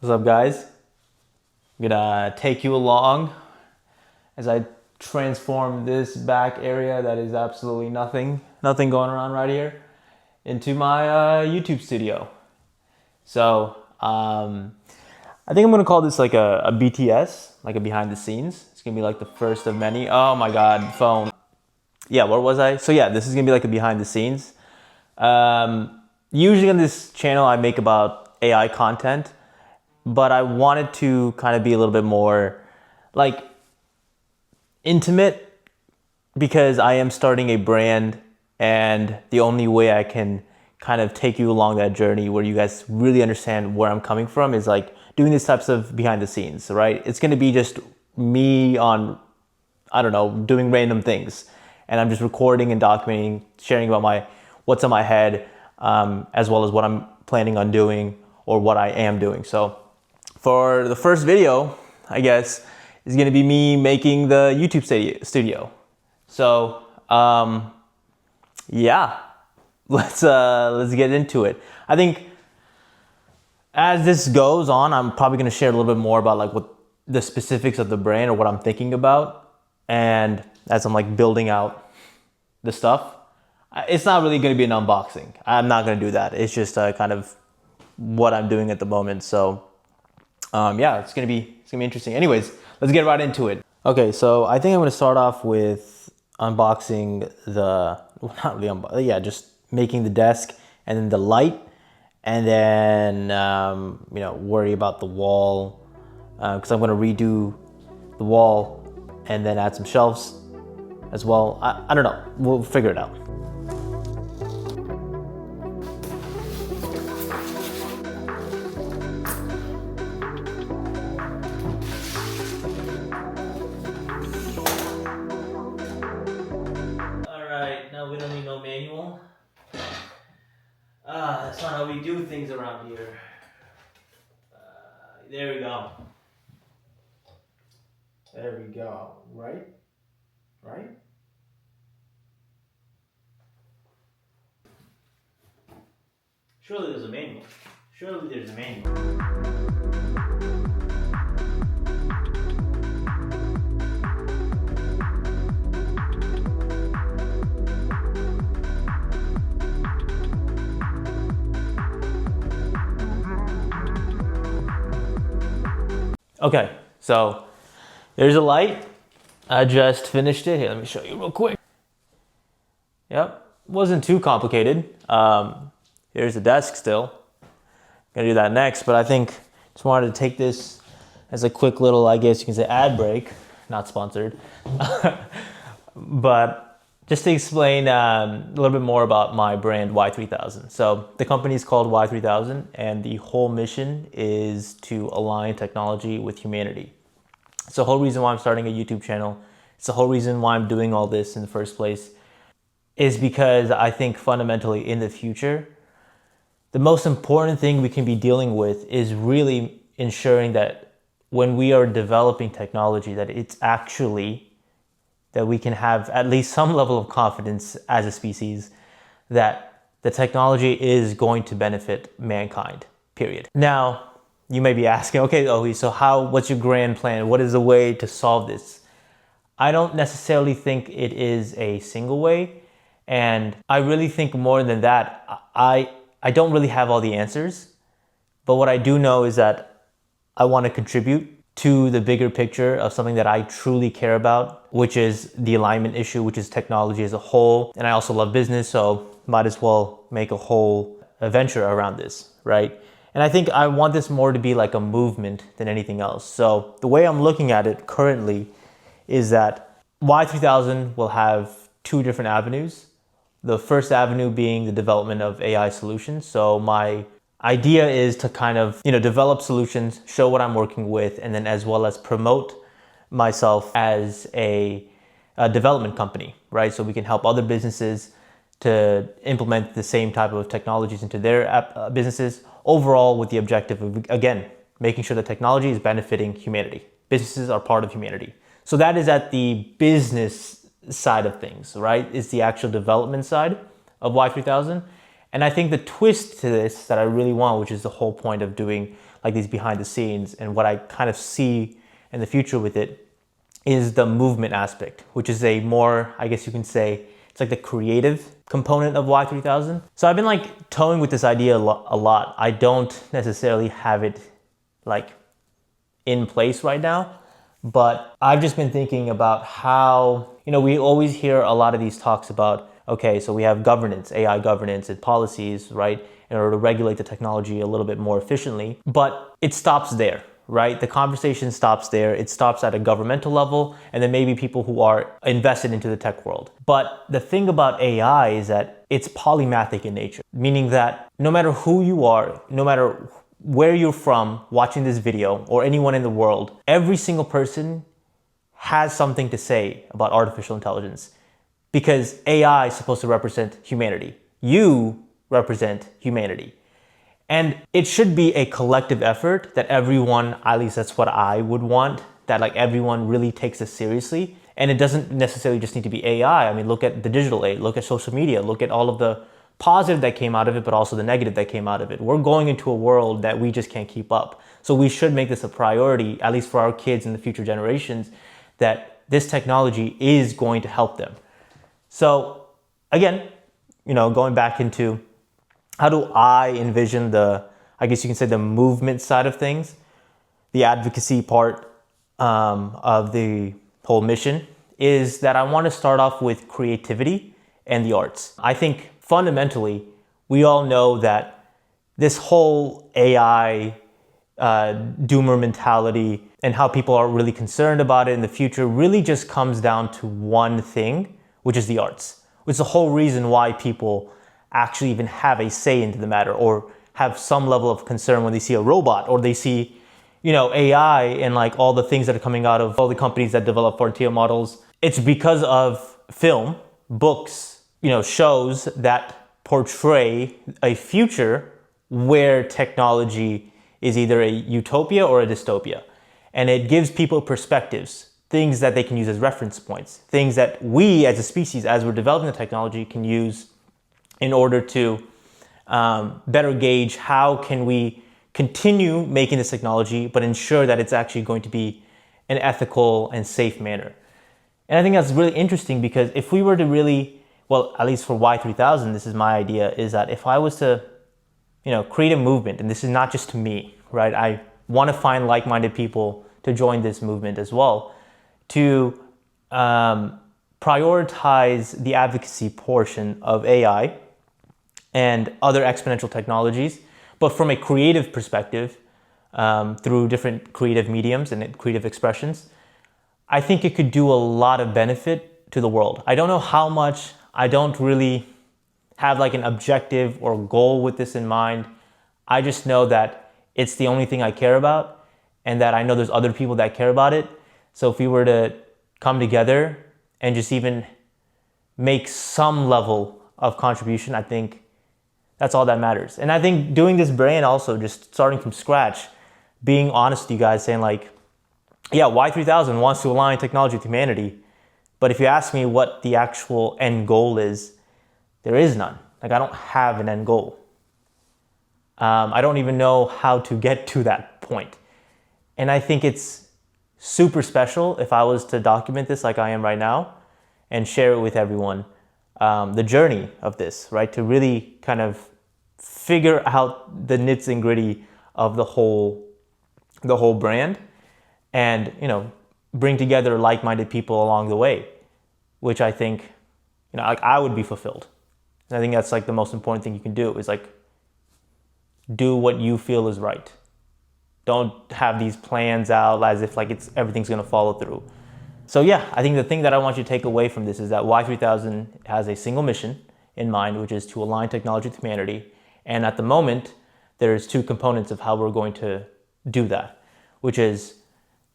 What's up, guys? I'm gonna take you along as I transform this back area that is absolutely nothing going around right here into my YouTube studio. So I think I'm gonna call this like a BTS, like a behind the scenes. It's gonna be like the first of many. Oh my God, phone. Yeah, where was I? So yeah, this is gonna be like a behind the scenes. Usually on this channel, I make about AI content, but I wanted to kind of be a little bit more like intimate because I am starting a brand, and the only way I can kind of take you along that journey where you guys really understand where I'm coming from is like doing these types of behind the scenes, right? It's going to be just me on, I don't know, doing random things, and I'm just recording and documenting, sharing about what's in my head, as well as what I'm planning on doing or what I am doing. So for the first video, I guess, is going to be me making the YouTube studio. So yeah, let's get into it. I think as this goes on, I'm probably going to share a little bit more about like what the specifics of the brand or what I'm thinking about, and as I'm like building out the stuff. It's not really going to be an unboxing. I'm not going to do that. It's just kind of what I'm doing at the moment. So yeah, it's gonna be interesting. Anyways, let's get right into it. Okay, so I think I'm gonna start off with unboxing not really just making the desk and then the light, and then worry about the wall because I'm gonna redo the wall and then add some shelves as well. I don't know. We'll figure it out. No, we don't need no manual. That's not how we do things around here. There we go. There we go. Right? Right? Surely there's a manual. Surely there's a manual. Okay, so there's a light. I just finished it. Here, let me show you real quick. Yep, wasn't too complicated. Here's the desk still. Gonna do that next, but I think just wanted to take this as a quick little, I guess you can say, ad break. Not sponsored. But just to explain a little bit more about my brand Y3000. So the company is called Y3000, and the whole mission is to align technology with humanity. It's the whole reason why I'm starting a YouTube channel. It's the whole reason why I'm doing all this in the first place, is because I think fundamentally in the future, the most important thing we can be dealing with is really ensuring that when we are developing technology, that it's actually that we can have at least some level of confidence as a species that the technology is going to benefit mankind, period. Now, you may be asking, okay, Ohi, so what's your grand plan? What is the way to solve this? I don't necessarily think it is a single way. And I really think more than that, I don't really have all the answers. But what I do know is that I want to contribute to the bigger picture of something that I truly care about, which is the alignment issue, which is technology as a whole. And I also love business, so might as well make a whole venture around this, right? And I think I want this more to be like a movement than anything else. So the way I'm looking at it currently is that Y3000 will have two different avenues. The first avenue being the development of AI solutions. So my idea is to kind of, develop solutions, show what I'm working with, and then as well as promote myself as a development company, right? So we can help other businesses to implement the same type of technologies into their businesses, overall with the objective of, again, making sure that technology is benefiting humanity. Businesses are part of humanity. So that is at the business side of things, right? It's the actual development side of Y3000. And I think the twist to this that I really want, which is the whole point of doing like these behind the scenes. And what I kind of see in the future with it is the movement aspect, which is a more, I guess you can say, it's like the creative component of Y3000. So I've been like toying with this idea a lot. I don't necessarily have it like in place right now, but I've just been thinking about how, we always hear a lot of these talks about, okay, so we have governance, AI governance and policies, right, in order to regulate the technology a little bit more efficiently, but it stops there. Right? The conversation stops there. It stops at a governmental level, and then maybe people who are invested into the tech world. But the thing about AI is that it's polymathic in nature, meaning that no matter who you are, no matter where you're from watching this video, or anyone in the world, every single person has something to say about artificial intelligence, because AI is supposed to represent humanity. You represent humanity. And it should be a collective effort that everyone, at least that's what I would want, that like everyone really takes this seriously. And it doesn't necessarily just need to be AI. I mean, look at the digital age, look at social media, look at all of the positive that came out of it, but also the negative that came out of it. We're going into a world that we just can't keep up. So we should make this a priority, at least for our kids and the future generations, that this technology is going to help them. So again, going back into how do I envision I guess you can say the movement side of things, the advocacy part of the whole mission is that I want to start off with creativity and the arts. I think fundamentally, we all know that this whole AI doomer mentality and how people are really concerned about it in the future really just comes down to one thing, which is the arts. Which is the whole reason why people actually even have a say into the matter or have some level of concern when they see a robot or they see, AI and like all the things that are coming out of all the companies that develop frontier models. It's because of film, books, shows that portray a future where technology is either a utopia or a dystopia. And it gives people perspectives, things that they can use as reference points, things that we as a species, as we're developing the technology, can use in order to better gauge how can we continue making this technology, but ensure that it's actually going to be an ethical and safe manner. And I think that's really interesting because if we were to really, well, at least for Y3000, this is my idea, is that if I was to, create a movement, and this is not just to me, right? I want to find like-minded people to join this movement as well, to prioritize the advocacy portion of AI and other exponential technologies, but from a creative perspective, through different creative mediums and creative expressions, I think it could do a lot of benefit to the world. I don't know how much. I don't really have like an objective or goal with this in mind. I just know that it's the only thing I care about and that I know there's other people that care about it. So if we were to come together and just even make some level of contribution, I think that's all that matters. And I think doing this brand also, just starting from scratch, being honest with you guys, saying like, yeah, Y3000 wants to align technology with humanity. But if you ask me what the actual end goal is, there is none. Like I don't have an end goal. I don't even know how to get to that point. And I think it's super special if I was to document this like I am right now and share it with everyone. The journey of this, right? To really kind of figure out the nits and gritty of the whole brand and, bring together like-minded people along the way, which I think, like I would be fulfilled. And I think that's like the most important thing you can do is like, do what you feel is right. Don't have these plans out as if like everything's going to follow through. So yeah, I think the thing that I want you to take away from this is that Y3000 has a single mission in mind, which is to align technology with humanity. And at the moment, there's two components of how we're going to do that, which is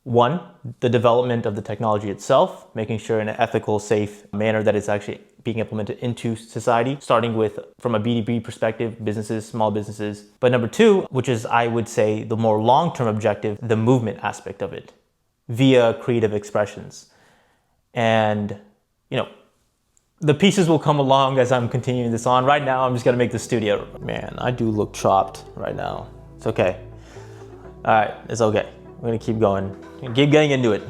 one, the development of the technology itself, making sure in an ethical, safe manner that it's actually being implemented into society, starting with from a B2B perspective, businesses, small businesses. But number two, which is I would say the more long-term objective, the movement aspect of it via creative expressions. And, the pieces will come along as I'm continuing this on. Right now, I'm just gonna make the studio. Man, I do look chopped right now. It's okay. All right, it's okay. We're gonna keep going. Keep getting into it.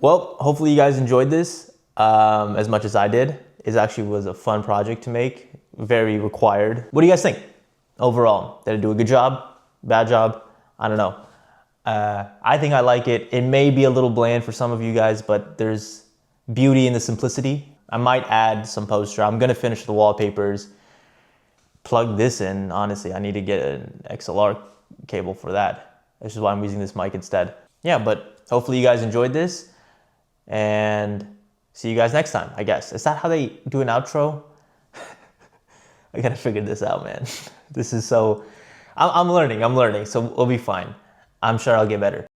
Well, hopefully you guys enjoyed this as much as I did. It actually was a fun project to make, very required. What do you guys think overall? Did I do a good job? Bad job? I don't know. I think I like it. It may be a little bland for some of you guys, but there's beauty in the simplicity. I might add some poster. I'm gonna finish the wallpapers, plug this in. Honestly, I need to get an XLR cable for that. This is why I'm using this mic instead. Yeah, but hopefully you guys enjoyed this. And see you guys next time, I guess. Is that how they do an outro? I gotta figure this out, man. This is so, I'm learning, so we'll be fine. I'm sure I'll get better.